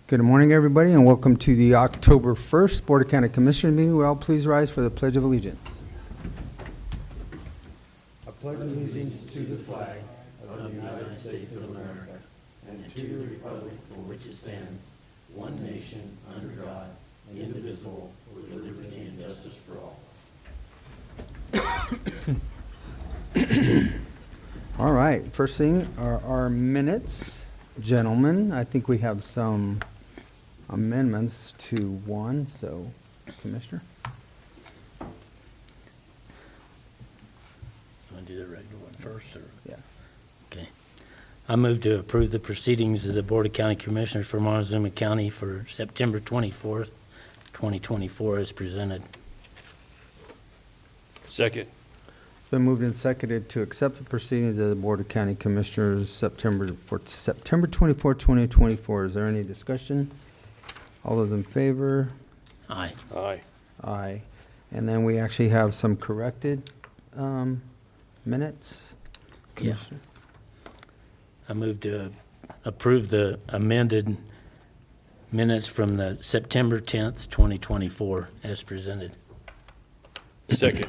Good morning, everybody, and welcome to the October 1st Board of County Commissioners meeting. Will all please rise for the Pledge of Allegiance. I pledge allegiance to the flag of the United States of America and to the republic for which it stands, one nation, under God, indivisible, with liberty and justice for all. All right, first thing are our minutes. Gentlemen, I think we have some amendments to one, so Commissioner. You want to do the regular one first? Or? Yeah. Okay. I move to approve the proceedings of the Board of County Commissioners for Montezuma County for September 24th, 2024 as presented. Second. It's been moved and seconded to accept the proceedings of the Board of County Commissioners September 24, 2024. Is there any discussion? All those in favor? Aye. Aye. Aye. And then we actually have some corrected minutes. Yeah. Commissioner? I move to approve the amended minutes from the September 10th, 2024 as presented. Second.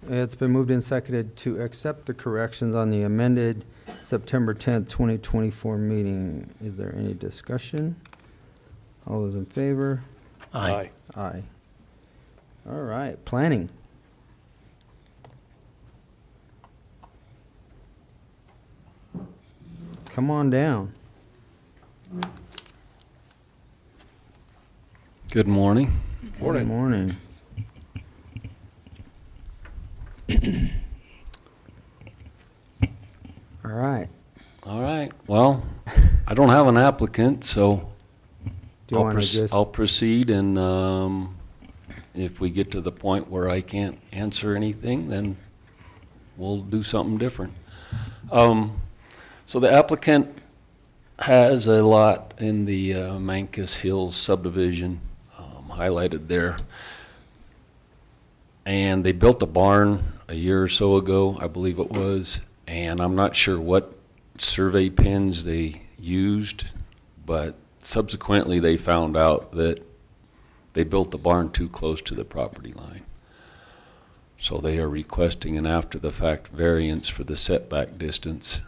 It's been moved and seconded to accept the corrections on the amended September 10th, 2024 meeting. Is there any discussion? All those in favor? Aye. Aye. All right, planning. Come on down. Good morning. Good morning. All right. All right. Well, I don't have an applicant, so Do you want to just, I'll proceed, and if we get to the point where I can't answer anything, then we'll do something different. So the applicant has a lot in the Mancos Hills subdivision highlighted there. And they built a barn a year or so ago, I believe it was, and I'm not sure what survey pins they used, but subsequently they found out that they built the barn too close to the property line. So they are requesting an after-the-fact variance for the setback distance.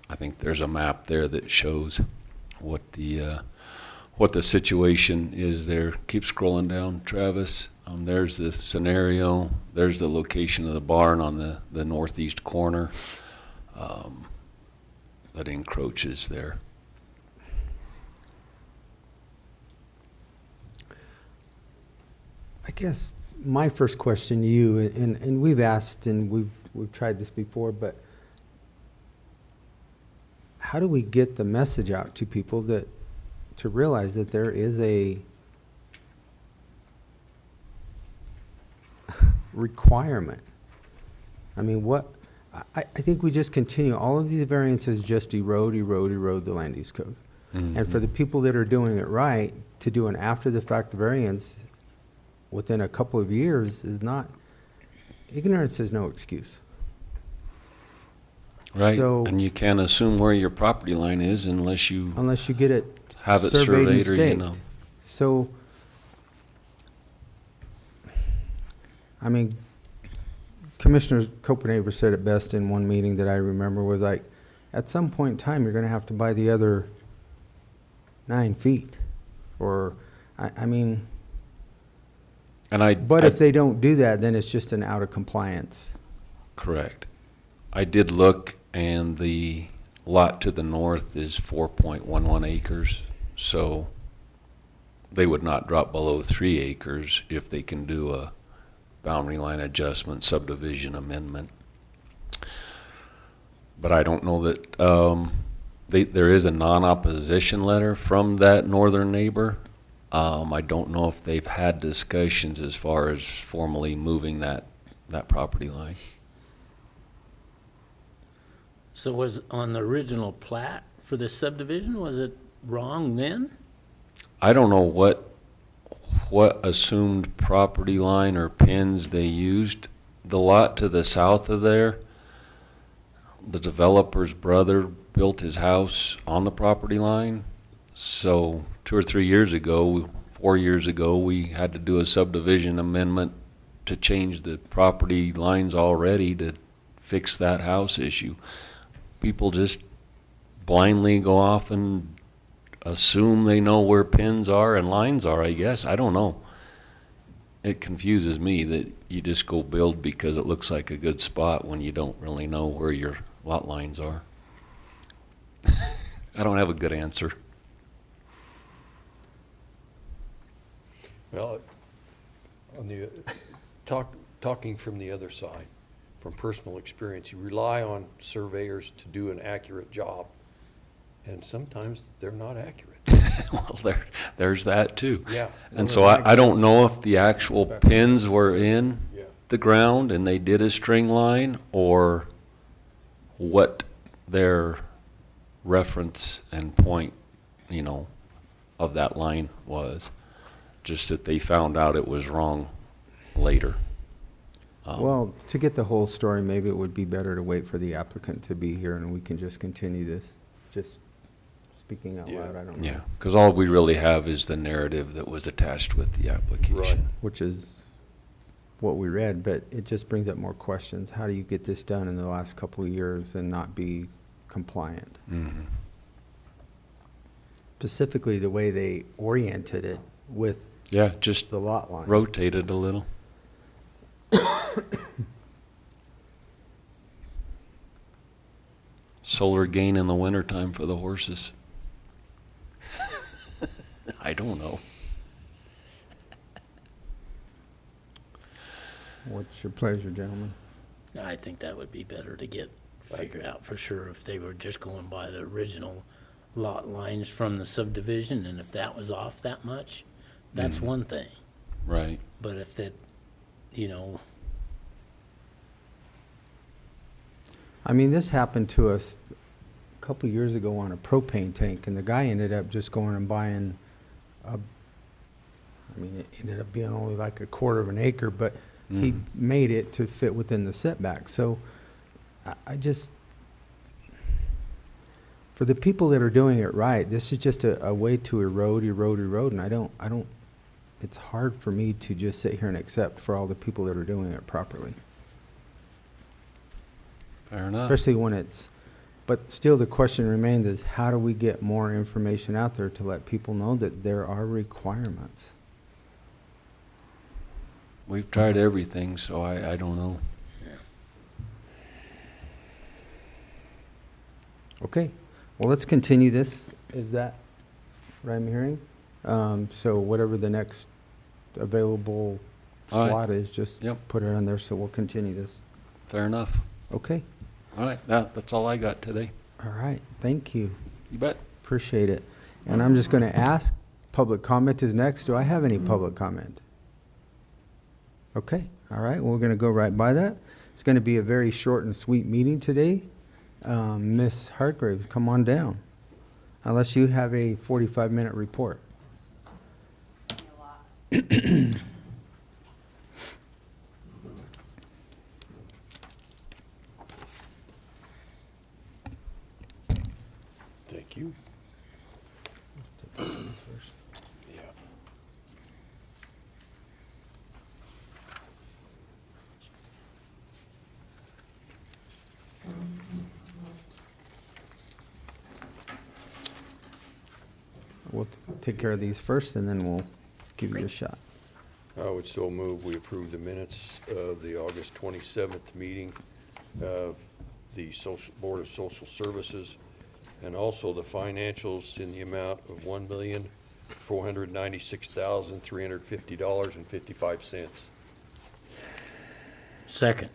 I think there's a map there that shows what the situation is there. Keep scrolling down, Travis. There's the scenario. There's the location of the barn on the northeast corner that encroaches there. I guess my first question to you, and we've asked and we've tried this before, but how do we get the message out to people that to realize that there is a requirement? I mean, I think we just continue. All of these variances just erode the land use code. Mm-hmm. And for the people that are doing it right, to do an after-the-fact variance within a couple of years is not, ignorance is no excuse. Right, so, and you can't assume where your property line is unless you get it have it surveyed and or, staked. you know. So, I mean, Commissioner Copenhaver said it best in one meeting that I remember, was like, at some point in time, you're going to have to buy the other 9 feet. Or, I mean, but if they don't do that, then it's just an out of compliance. Correct. I did look, and the lot to the north is 4.11 acres, so they would not drop below 3 acres if they can do a boundary line adjustment subdivision amendment. But I don't know that there is a non-opposition letter from that northern neighbor. I don't know if they've had discussions as far as formally moving that property line. So was on the original plat for this subdivision, was it wrong then? I don't know what assumed property line or pins they used. The lot to the south of there, the developer's brother built his house on the property line, So 2 or 3 years ago, 4 years ago, we had to do a subdivision amendment to change the property lines already to fix that house issue. People just blindly go off and assume they know where pins are and lines are, I guess. I don't know. It confuses me that you just go build because it looks like a good spot when you don't really know where your lot lines are. I don't have a good answer. Well, on the, talking from the other side, from personal experience, you rely on surveyors to do an accurate job, and sometimes they're not accurate. Well, there's that too. Yeah. And so I don't know if the actual pins were in Yeah. the ground and they did a string line, or what their reference and point, of that line was. Just that they found out it was wrong later. Well, to get the whole story, maybe it would be better to wait for the applicant to be here and we can just continue this. Just speaking out Yeah. loud, I don't know. Yeah, because all we really have is the narrative that was attached with the application. Right. Which is what we read, but it just brings up more questions. How do you get this done in the last couple of years and not be compliant? Mhm. Specifically, the way they oriented it with Yeah, just the lot line. rotated a little. Solar gain in the wintertime for the horses. I don't know. What's your pleasure, gentlemen? I think that would be better to get figured out for sure if they were just going by the original lot lines from the subdivision, and if that was off that much, that's one thing. Right. But if that, I mean, this happened to us a couple of years ago on a propane tank, and the guy ended up just going and buying it ended up being only like a quarter of an acre, but he made it to fit within the setback. So I just, for the people that are doing it right, this is just a way to erode, and I don't, it's hard for me to just sit here and accept for all the people that are doing it properly. Fair enough. Especially when it's, but still the question remains is how do we get more information out there to let people know that there are requirements? We've tried everything, so I don't know. Okay, well, let's continue this. Is that what I'm hearing? So whatever the next available All right. slot is, just Yep. put it on there, so we'll continue this. Fair enough. Okay, All right, that's all I got today. all right, thank you. You bet. Appreciate it. And I'm just going to ask, public comment is next. Do I have any public comment? Okay, all right, we're going to go right by that. It's going to be a very short and sweet meeting today. Ms. Hargraves, come on down, unless you have a 45-minute report. Thank you. Yeah. We'll take care of these first, and then we'll give you a shot. I would so move we approve the minutes of the August 27th meeting of the Board of Social Services, and also the financials in the amount of $1,496,350.55. second.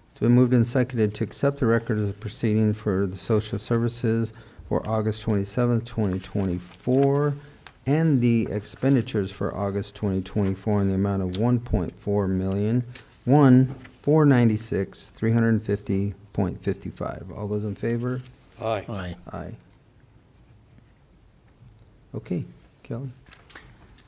It's been moved and seconded to accept the record as a proceeding for the social services for August 27th, 2024, and the expenditures for August 2024 in the amount of $1.4 million, $496,350.55. All those in favor? Aye. Aye. Aye. Okay, Kelly?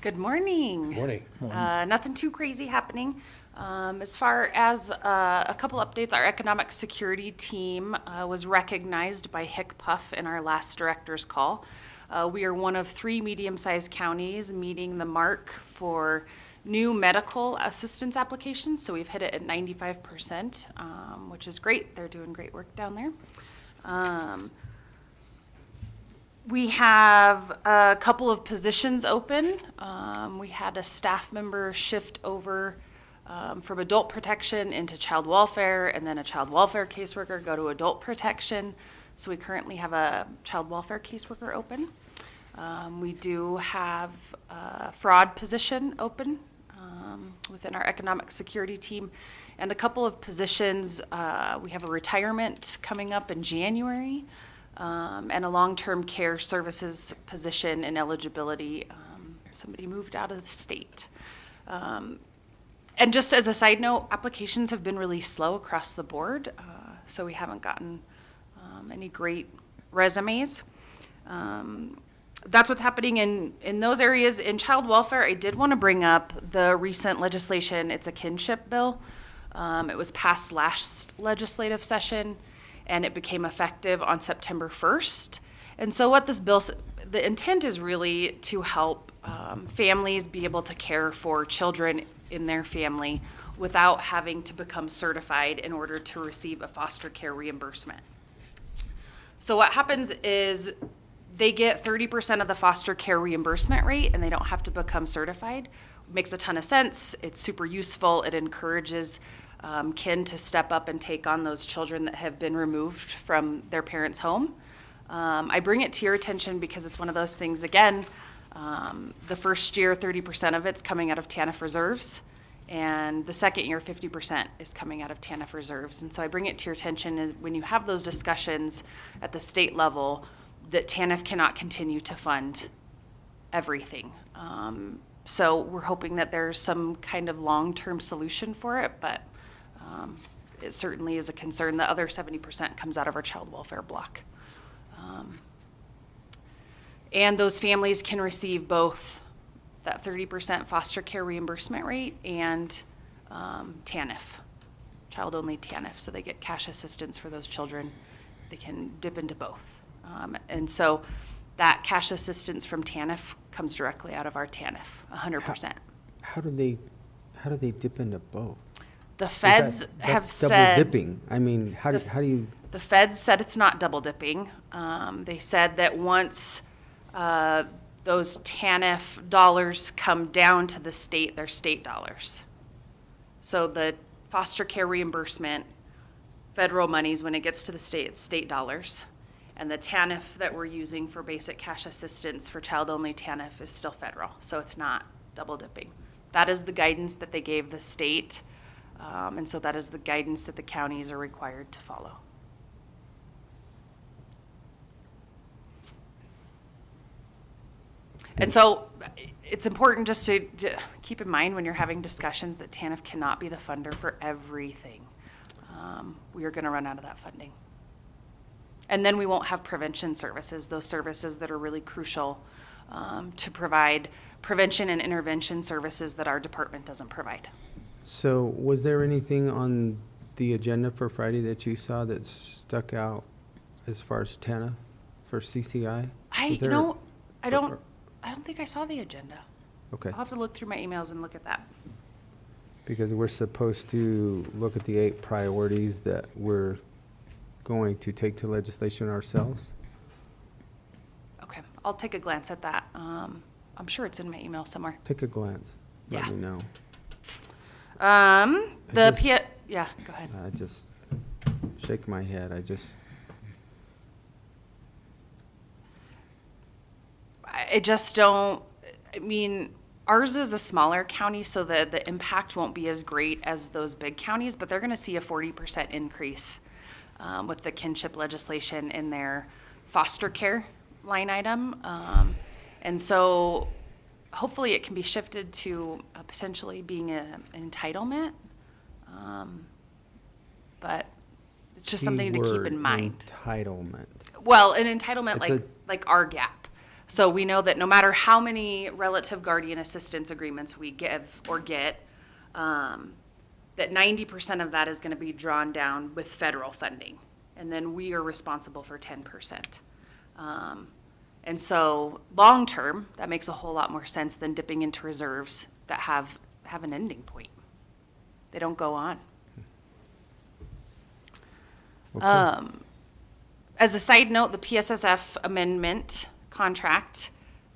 Good morning. Morning. Nothing too crazy happening. As far as a couple updates, our economic security team was recognized by HICPUF in our last director's call. We are one of 3 medium-sized counties meeting the mark for new medical assistance applications, so we've hit it at 95%, which is great. They're doing great work down there. We have a couple of positions open. We had a staff member shift over from adult protection into child welfare, and then a child welfare caseworker go to adult protection. So we currently have a child welfare caseworker open. We do have a fraud position open within our economic security team, and a couple of positions. We have a retirement coming up in January, and a long-term care services position and eligibility. Somebody moved out of the state. And just as a side note, applications have been really slow across the board, so we haven't gotten any great resumes. That's what's happening in those areas. In child welfare, I did want to bring up the recent legislation. It's a kinship bill. It was passed last legislative session, and it became effective on September 1st. And so what this bill, the intent is really to help families be able to care for children in their family without having to become certified in order to receive a foster care reimbursement. So what happens is they get 30% of the foster care reimbursement rate, and they don't have to become certified. Makes a ton of sense. It's super useful. It encourages kin to step up and take on those children that have been removed from their parents' home. I bring it to your attention because it's one of those things, again, the first year, 30% of it's coming out of TANF reserves, and the second year, 50% is coming out of TANF reserves. And so I bring it to your attention is when you have those discussions at the state level that TANF cannot continue to fund everything. So we're hoping that there's some kind of long-term solution for it, but it certainly is a concern. The other 70% comes out of our child welfare block. And those families can receive both that 30% foster care reimbursement rate and TANF, child-only TANF. So they get cash assistance for those children. They can dip into both. And so that cash assistance from TANF comes directly out of our TANF, 100%. How do they dip into both? The feds have that's said double dipping. I mean, how do you? The feds said it's not double dipping. They said that once those TANF dollars come down to the state, they're state dollars. So the foster care reimbursement, federal monies, when it gets to the state, it's state dollars. And the TANF that we're using for basic cash assistance for child-only TANF is still federal, so it's not double dipping. That is the guidance that they gave the state, and so that is the guidance that the counties are required to follow. And so it's important just to keep in mind when you're having discussions that TANF cannot be the funder for everything. We are going to run out of that funding. And then we won't have prevention services, those services that are really crucial to provide prevention and intervention services that our department doesn't provide. So was there anything on the agenda for Friday that you saw that stuck out as far as TANF for CCI? I don't think I saw the agenda. Okay. I'll have to look through my emails and look at that. Because we're supposed to look at the 8 priorities that we're going to take to legislation ourselves. Okay, I'll take a glance at that. I'm sure it's in my email somewhere. Take a glance. Let Yeah. me know. Yeah, go ahead. I just shake my head. I just don't, I mean, ours is a smaller county, so the impact won't be as great as those big counties, but they're going to see a 40% increase with the kinship legislation in their foster care line item. And so hopefully it can be shifted to potentially being an entitlement. But it's just something to keep in mind. Entitlement. Well, an entitlement It's like our gap. So we know that no matter how many relative guardian assistance agreements we give or get, that 90% of that is going to be drawn down with federal funding. And then we are responsible for 10%. And so, long-term, that makes a whole lot more sense than dipping into reserves that have an ending point. They don't go on. Okay. As a side note, the PSSF amendment contract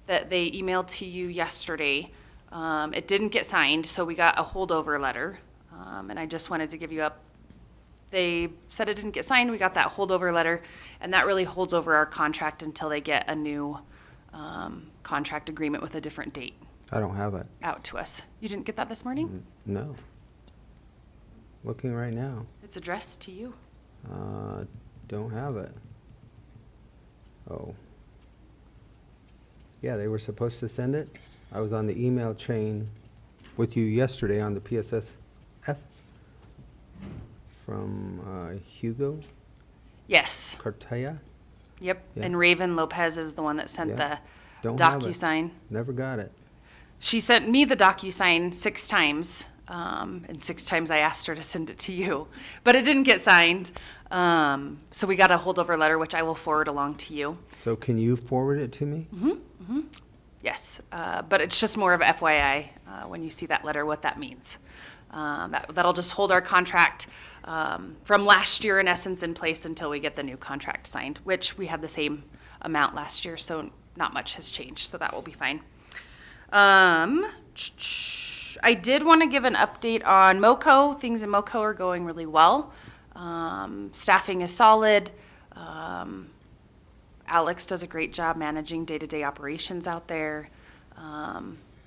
that they emailed to you yesterday, it didn't get signed, so we got a holdover letter. And I just wanted to give you up. They said it didn't get signed. We got that holdover letter, and that really holds over our contract until they get a new contract agreement with a different date I don't have it. out to us. You didn't get that this morning? No. Looking right now. It's addressed to you. Don't have it. Oh. Yeah, they were supposed to send it. I was on the email chain with you yesterday on the PSSF from Hugo Yes. Cartaya. Yep. Yeah. And Raven Lopez is the one that sent Yeah. the Don't have it. DocuSign. Never got it. She sent me the DocuSign 6 times, and 6 times I asked her to send it to you, but it didn't get signed. So we got a holdover letter, which I will forward along to you. So can you forward it to me? Yes, but it's just more of FYI when you see that letter, what that means. That'll just hold our contract from last year, in essence, in place until we get the new contract signed, which we had the same amount last year, so not much has changed, so that will be fine. I did want to give an update on MoCo. Things in MoCo are going really well. Staffing is solid. Alex does a great job managing day-to-day operations out there.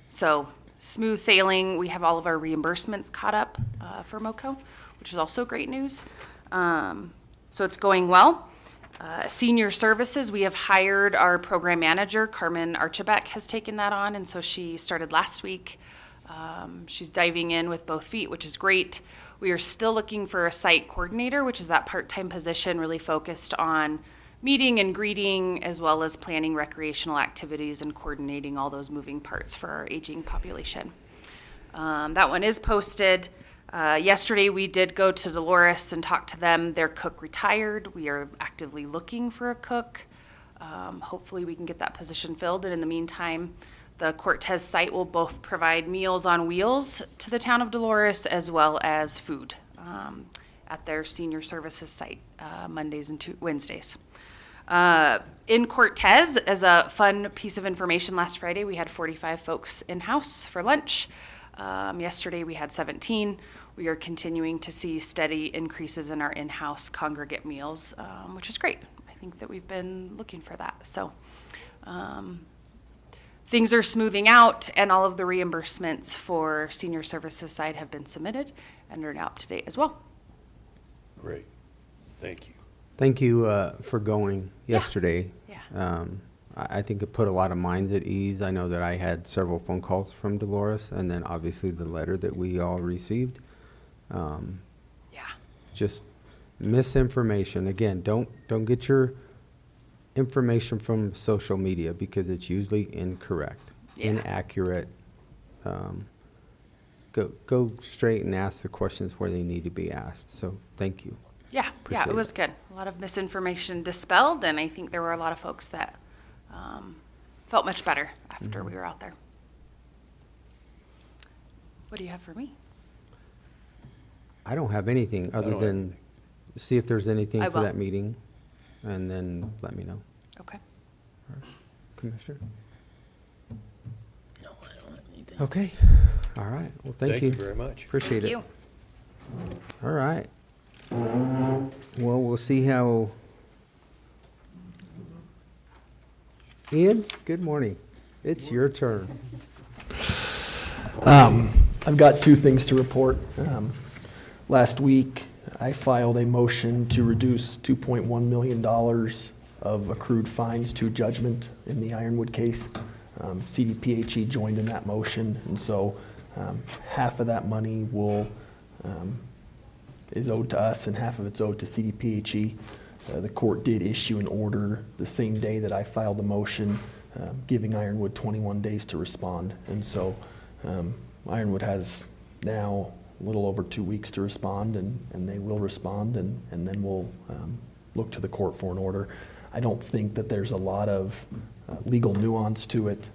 So smooth sailing. We have all of our reimbursements caught up for MoCo, which is also great news. So it's going well. Senior services, we have hired our program manager, Carmen Archibek has taken that on, and so she started last week. She's diving in with both feet, which is great. We are still looking for a site coordinator, which is that part-time position really focused on meeting and greeting, as well as planning recreational activities and coordinating all those moving parts for our aging population. That one is posted. Yesterday, we did go to Dolores and talk to them. Their cook retired. We are actively looking for a cook. Hopefully, we can get that position filled. And in the meantime, the Cortez site will both provide Meals on Wheels to the town of Dolores, as well as food at their senior services site, Mondays and Wednesdays. In Cortez, as a fun piece of information, last Friday, we had 45 folks in-house for lunch. Yesterday, we had 17. We are continuing to see steady increases in our in-house congregate meals, which is great. I think that we've been looking for that. So things are smoothing out, and all of the reimbursements for senior services side have been submitted and are now up to date as well. Great. Thank you. Thank you for going Yeah. yesterday. Yeah. I think it put a lot of minds at ease. I know that I had several phone calls from Dolores, and then obviously the letter that we all received. Yeah. Just misinformation. Again, don't get your information from social media because it's usually incorrect, Yeah. inaccurate. Go straight and ask the questions where they need to be asked. So thank you. Yeah, Appreciate it was it. good. A lot of misinformation dispelled, and I think there were a lot of folks that felt much better after we were out there. What do you have for me? I don't have anything other don't have than see if there's anything I for will. that meeting, and then let me know, Okay. Commissioner. No, I don't have anything. Okay. All right. Well, thank you. very much. Appreciate Thank it. you. All right. Well, we'll see how. Ian, good morning. It's your turn. I've got 2 things to report. Last week, I filed a motion to reduce $2.1 million of accrued fines to judgment in the Ironwood case. CDPHE joined in that motion, and so half of that money is owed to us and half of it's owed to CDPHE. The court did issue an order the same day that I filed the motion, giving Ironwood 21 days to respond. And so Ironwood has now a little over 2 weeks to respond, and they will respond, and then we'll look to the court for an order. I don't think that there's a lot of legal nuance to it.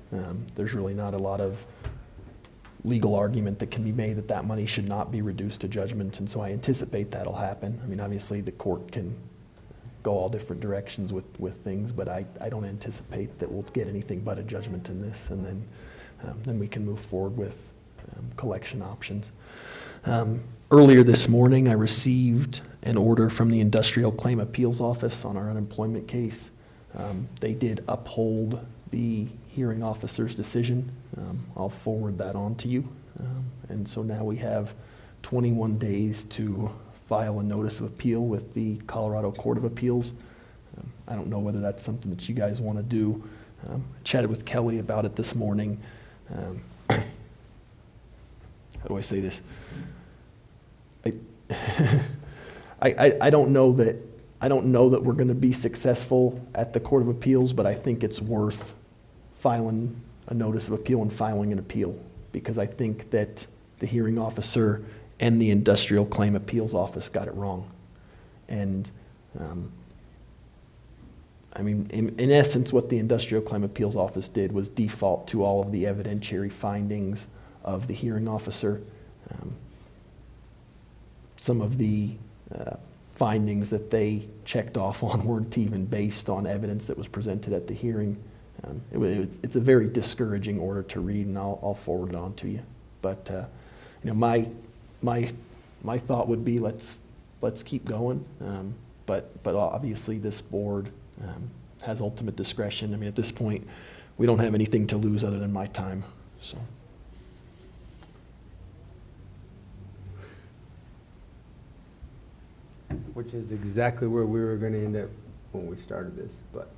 There's really not a lot of legal argument that can be made that that money should not be reduced to judgment, and so I anticipate that'll happen. I mean, obviously, the court can go all different directions with things, but I don't anticipate that we'll get anything but a judgment in this, and then we can move forward with collection options. Earlier this morning, I received an order from the Industrial Claim Appeals Office on our unemployment case. They did uphold the hearing officer's decision. I'll forward that on to you. And so now we have 21 days to file a notice of appeal with the Colorado Court of Appeals. I don't know whether that's something that you guys want to do. Chatted with Kelly about it this morning. How do I say this? I don't know that we're going to be successful at the Court of Appeals, but I think it's worth filing a notice of appeal and filing an appeal, because I think that the hearing officer and the Industrial Claim Appeals Office got it wrong. And I mean, in essence, what the Industrial Claim Appeals Office did was default to all of the evidentiary findings of the hearing officer. Some of the findings that they checked off on weren't even based on evidence that was presented at the hearing. It's a very discouraging order to read, and I'll forward it on to you. But my thought would be let's keep going. But obviously this board has ultimate discretion. I mean, at this point, we don't have anything to lose other than my time. So. Which is exactly where we were gonna end up when we started this, but,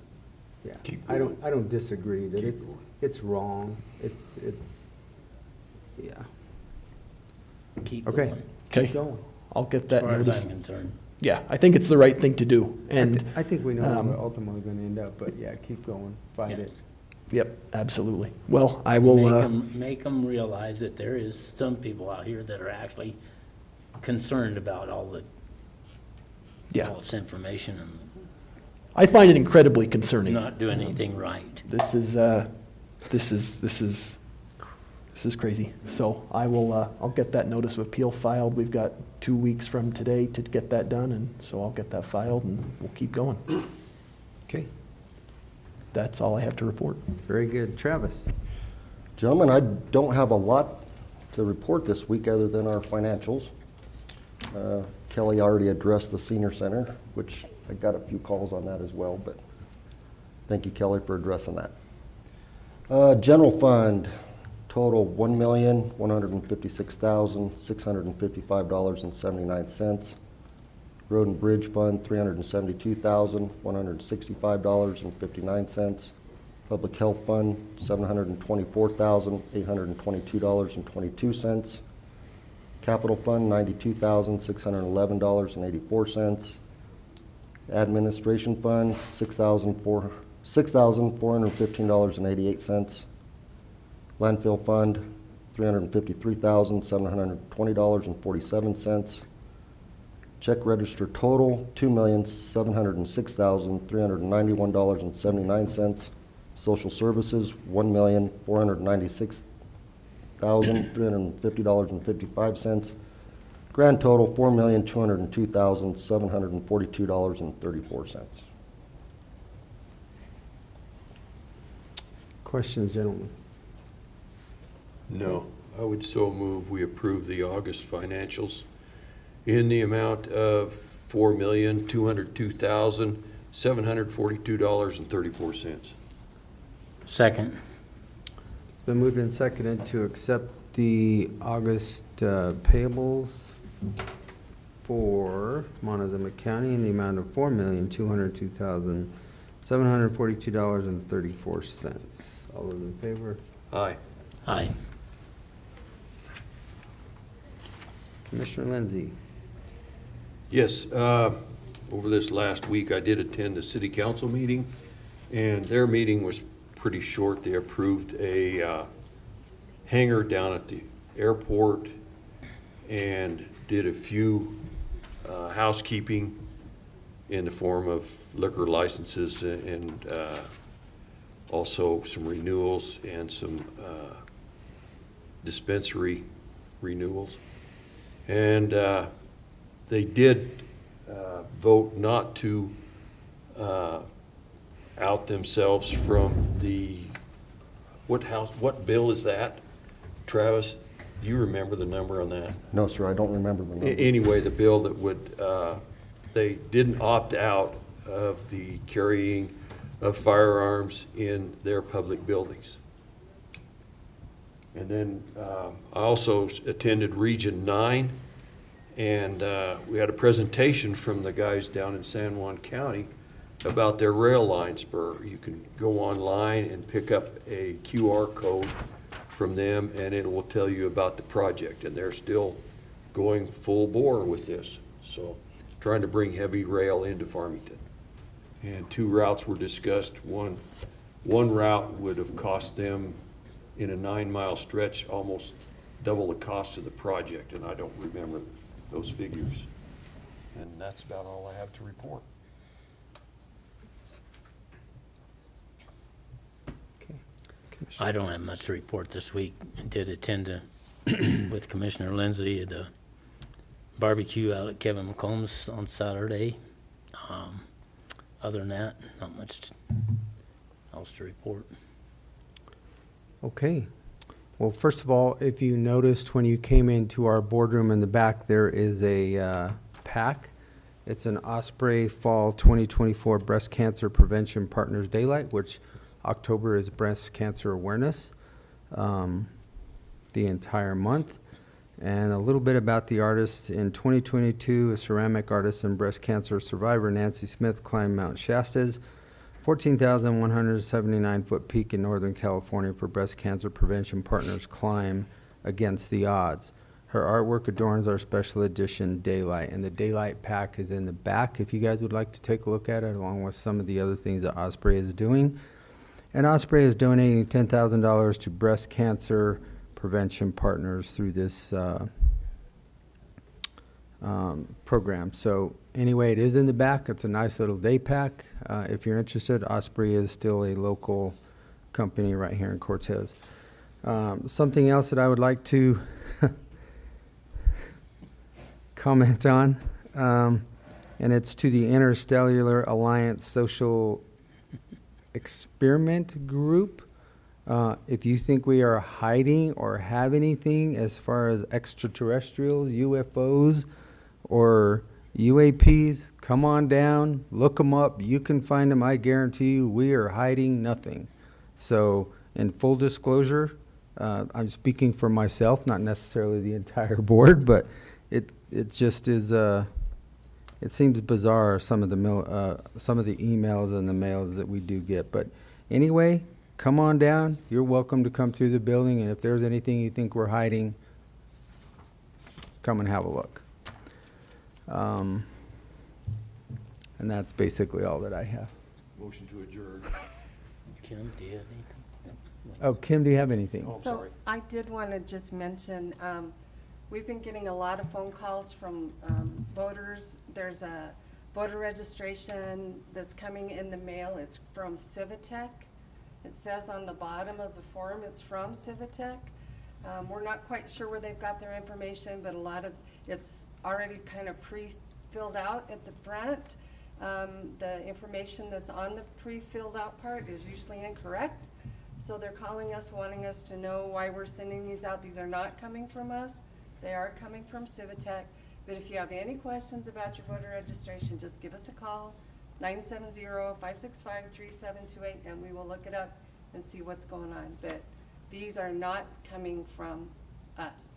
yeah. Keep I going. don't disagree that Keep it's wrong. It's, yeah. Keep Okay. going, Okay, Keep going. I'll get as that far as notice. I'm concerned. Yeah, I think it's the right thing to do. And I think we know where um, we're ultimately gonna end up, but yeah, keep going, fight Yeah. it. yep, absolutely. Well, I will. Make them realize that there is some people out here that are actually concerned about all the Yeah, false information and I find it incredibly concerning. not doing anything right. This is crazy. So I will. I'll get that notice of appeal filed. We've got 2 weeks from today to get that done, and so I'll get that filed, and we'll keep going. Okay, That's all I have to report. very good. Travis? Gentlemen, I don't have a lot to report this week other than our financials. Kelly already addressed the senior center, which I got a few calls on that as well, but thank you, Kelly, for addressing that. General fund, total $1,156,655.79. Road and Bridge Fund, $372,165.59. Public Health Fund, $724,822.22. Capital Fund, $92,611.84. Administration Fund, $6,415.88. Landfill Fund, $353,720.47. Check register total, $2,706,391.79. Social services, $1,496,350.55. Grand total, $4,202,742.34. Questions, gentlemen? No, I would so move we approve the August financials in the amount of $4,202,742.34. Second, It's been moved and seconded to accept the August payables for Montezuma County in the amount of $4,202,742.34. All those in favor? Aye. aye. Commissioner Lindsay? Yes, over this last week, I did attend a city council meeting, and their meeting was pretty short. They approved a hangar down at the airport and did a few housekeeping in the form of liquor licenses and also some renewals and some dispensary renewals. And they did vote not to out themselves from the, what bill is that? Travis, do you remember the number on that? No, sir, I don't remember the number. Anyway, the bill that would, they didn't opt out of the carrying of firearms in their public buildings. And then I also attended Region 9, and we had a presentation from the guys down in San Juan County about their rail line spur. You can go online and pick up a QR code from them, and it will tell you about the project, and they're still going full bore with this. So trying to bring heavy rail into Farmington. And 2 routes were discussed. One route would have cost them, in a 9-mile stretch, almost double the cost of the project, and I don't remember those figures. And that's about all I have to report. Okay. I don't have much to report this week. I did attend with Commissioner Lindsay at a barbecue out at Kevin McCombs on Saturday. Other than that, not much else to report. Okay. Well, first of all, if you noticed when you came into our boardroom in the back, there is a pack. It's an Osprey Fall 2024 Breast Cancer Prevention Partners Daylight, which October is Breast Cancer Awareness, the entire month. And a little bit about the artist. In 2022, a ceramic artist and breast cancer survivor, Nancy Smith, climbed Mount Shasta's 14,179-foot peak in Northern California for Breast Cancer Prevention Partners Climb Against the Odds. Her artwork adorns our special edition Daylight, and the Daylight pack is in the back if you guys would like to take a look at it, along with some of the other things that Osprey is doing. And Osprey is donating $10,000 to breast cancer prevention partners through this program. So anyway, it is in the back. It's a nice little day pack. If you're interested, Osprey is still a local company right here in Cortez. Something else that I would like to comment on, and it's to the Interstellar Alliance Social Experiment Group. If you think we are hiding or have anything as far as extraterrestrials, UFOs, or UAPs, come on down, look them up. You can find them. I guarantee you we are hiding nothing. So in full disclosure, I'm speaking for myself, not necessarily the entire board, but it just is, it seems bizarre, some of the emails and the mails that we do get. But anyway, come on down. You're welcome to come through the building, and if there's anything you think we're hiding, come and have a look. And that's basically all that I have. Motion to adjourn. Kim, do you have anything? Oh, Kim, do you have anything? Oh, So sorry. I did want to just mention, we've been getting a lot of phone calls from voters. There's a voter registration that's coming in the mail. It's from Civitech. It says on the bottom of the form it's from Civitech. We're not quite sure where they've got their information, but a lot of it's already kind of pre-filled out at the front. The information that's on the pre-filled out part is usually incorrect. So they're calling us, wanting us to know why we're sending these out. These are not coming from us. They are coming from Civitech. But if you have any questions about your voter registration, just give us a call, 970-565-3728, and we will look it up and see what's going on. But these are not coming from us.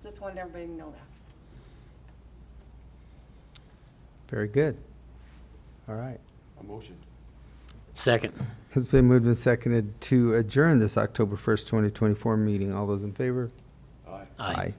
Just wanted everybody to know that. Very good. All right. A motion. Second. It's been moved and seconded to adjourn this October 1st, 2024 meeting. All those in favor? Aye. Aye.